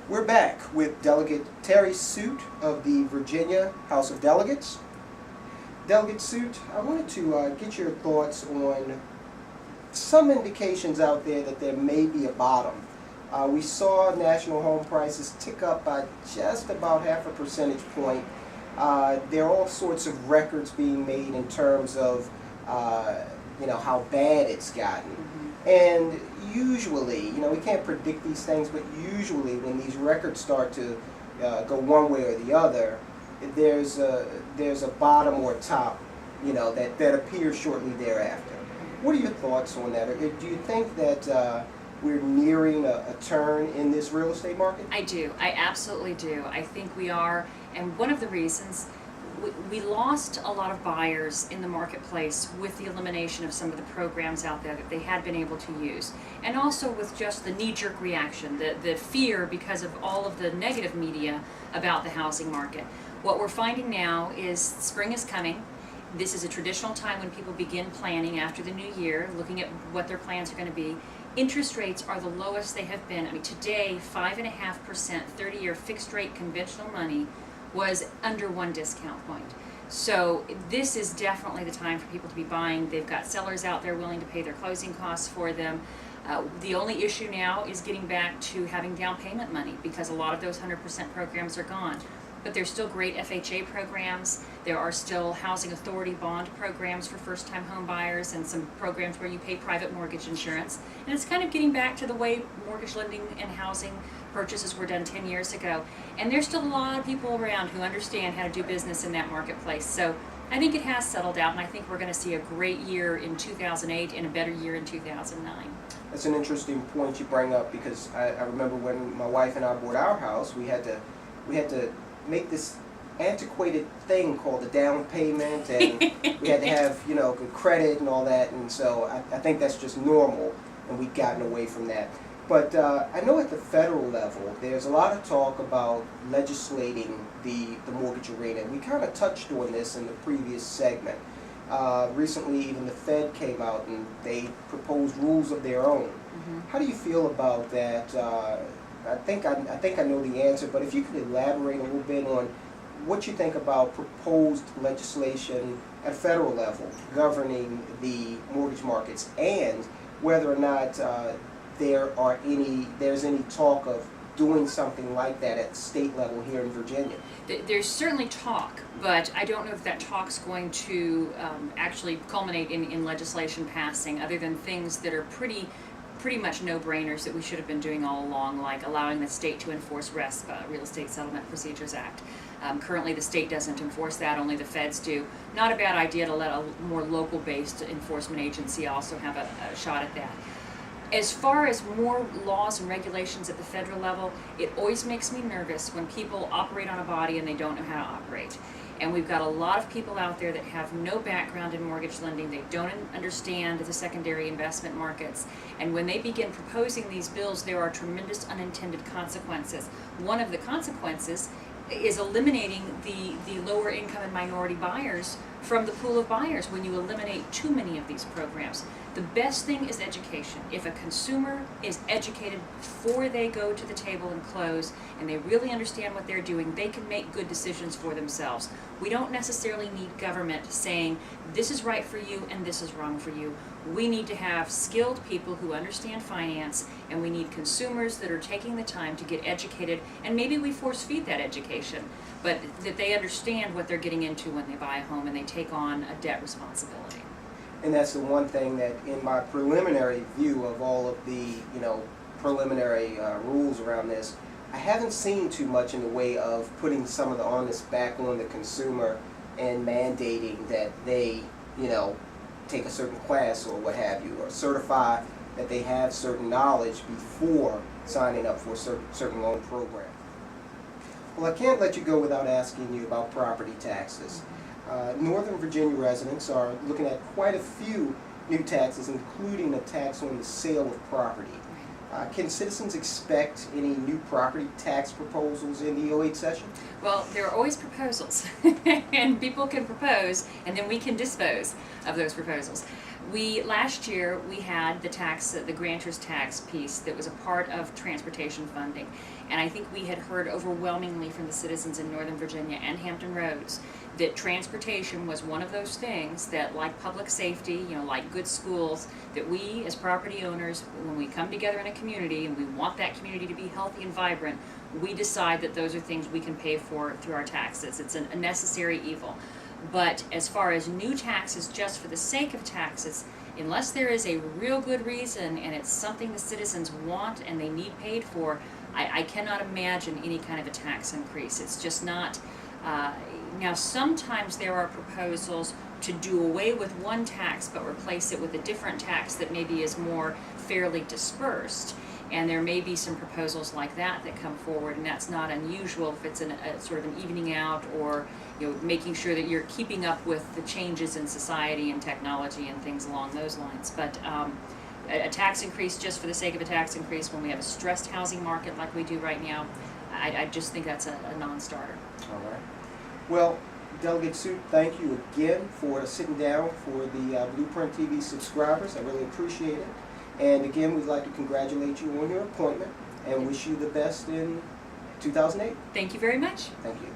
We're back with Delegate Terry Suit of the Virginia House of Delegates. Delegate Suit, I wanted to get your thoughts on some indications out there that there may be a bottom. We saw national home prices tick up by just about half a percentage point. There are all sorts of records being made in terms of how bad it's gotten. And usually, we can't predict these things, but usually when these records start to go one way or the other, there's a bottom or top, that appears shortly thereafter. What are your thoughts on that? Do you think that we're nearing a turn in this real estate market? I do. I absolutely do. I think we are, and one of the reasons we lost a lot of buyers in the marketplace with the elimination of some of the programs out there that they had been able to use, and also with just the knee-jerk reaction, the fear because of all of the negative media about the housing market. What we're finding now is spring is coming. This is a traditional time when people begin planning after the new year, looking at what their plans are going to be. Interest rates are the lowest they have been. I mean, today, 5.5%, 30-year fixed rate conventional money was under one discount point. So this is definitely the time for people to be buying. They've got sellers out there willing to pay their closing costs for them. The only issue now is getting back to having down payment money, because a lot of those 100% programs are gone. But there's still great FHA programs. There are still housing authority bond programs for first-time home buyers, and some programs where you pay private mortgage insurance. And it's kind of getting back to the way mortgage lending and housing purchases were done 10 years ago. And there's still a lot of people around who understand how to do business in that marketplace. So I think it has settled out, and I think we're going to see a great year in 2008 and a better year in 2009. That's an interesting point you bring up, because I remember when my wife and I bought our house, we had to make this antiquated thing called a down payment, and we had to have good credit and all that, and so I think that's just normal, and we've gotten away from that. But I know at the federal level there's a lot of talk about legislating the mortgage arena. We kind of touched on this in the previous segment. Recently even the Fed came out and they proposed rules of their own. How do you feel about that? I think I know the answer, but if you could elaborate a little bit on what you think about proposed legislation at federal level governing the mortgage markets, and whether or not there's any talk of doing something like that at state level here in Virginia. There's certainly talk, but I don't know if that talk's going to actually culminate in legislation passing, other than things that are pretty much no-brainers that we should have been doing all along, like allowing the state to enforce RESPA, Real Estate Settlement Procedures Act. Currently the state doesn't enforce that, only the feds do. Not a bad idea to let a more local-based enforcement agency also have a shot at that. As far as more laws and regulations at the federal level, it always makes me nervous when people operate on a body and they don't know how to operate. And we've got a lot of people out there that have no background in mortgage lending. They don't understand the secondary investment markets. And when they begin proposing these bills, there are tremendous unintended consequences. One of the consequences is eliminating the lower income and minority buyers from the pool of buyers when you eliminate too many of these programs. The best thing is education. If a consumer is educated before they go to the table and close, and they really understand what they're doing, they can make good decisions for themselves. We don't necessarily need government saying, this is right for you and this is wrong for you. We need to have skilled people who understand finance, and we need consumers that are taking the time to get educated, and maybe we force feed that education, but that they understand what they're getting into when they buy a home and they take on a debt responsibility. And that's the one thing that in my preliminary view of all of the preliminary rules around this, I haven't seen too much in the way of putting some of the onus back on the consumer and mandating that they take a certain class or what have you, or certify that they have certain knowledge before signing up for a certain loan program. Well, I can't let you go without asking you about property taxes. Northern Virginia residents are looking at quite a few new taxes, including a tax on the sale of property. Can citizens expect any new property tax proposals in the 08 session? Well, there are always proposals, and people can propose, and then we can dispose of those proposals. Last year, we had the tax, the grantor's tax piece that was a part of transportation funding. And I think we had heard overwhelmingly from the citizens in Northern Virginia and Hampton Roads that transportation was one of those things that, like public safety, like good schools, that we as property owners, when we come together in a community and we want that community to be healthy and vibrant, we decide that those are things we can pay for through our taxes. It's a necessary evil. But as far as new taxes just for the sake of taxes, unless there is a real good reason and it's something the citizens want and they need paid for, I cannot imagine any kind of a tax increase. It's just not. Now, sometimes there are proposals to do away with one tax but replace it with a different tax that maybe is more fairly dispersed. And there may be some proposals like that that come forward, and that's not unusual if it's a sort of an evening out, or making sure that you're keeping up with the changes in society and technology and things along those lines. But a tax increase just for the sake of a tax increase when we have a stressed housing market like we do right now, I just think that's a non-starter. All right. Well, Delegate Suit, thank you again for sitting down for the Blueprint TV subscribers. I really appreciate it. And again, we'd like to congratulate you on your appointment and wish you the best in 2008. Thank you very much. Thank you.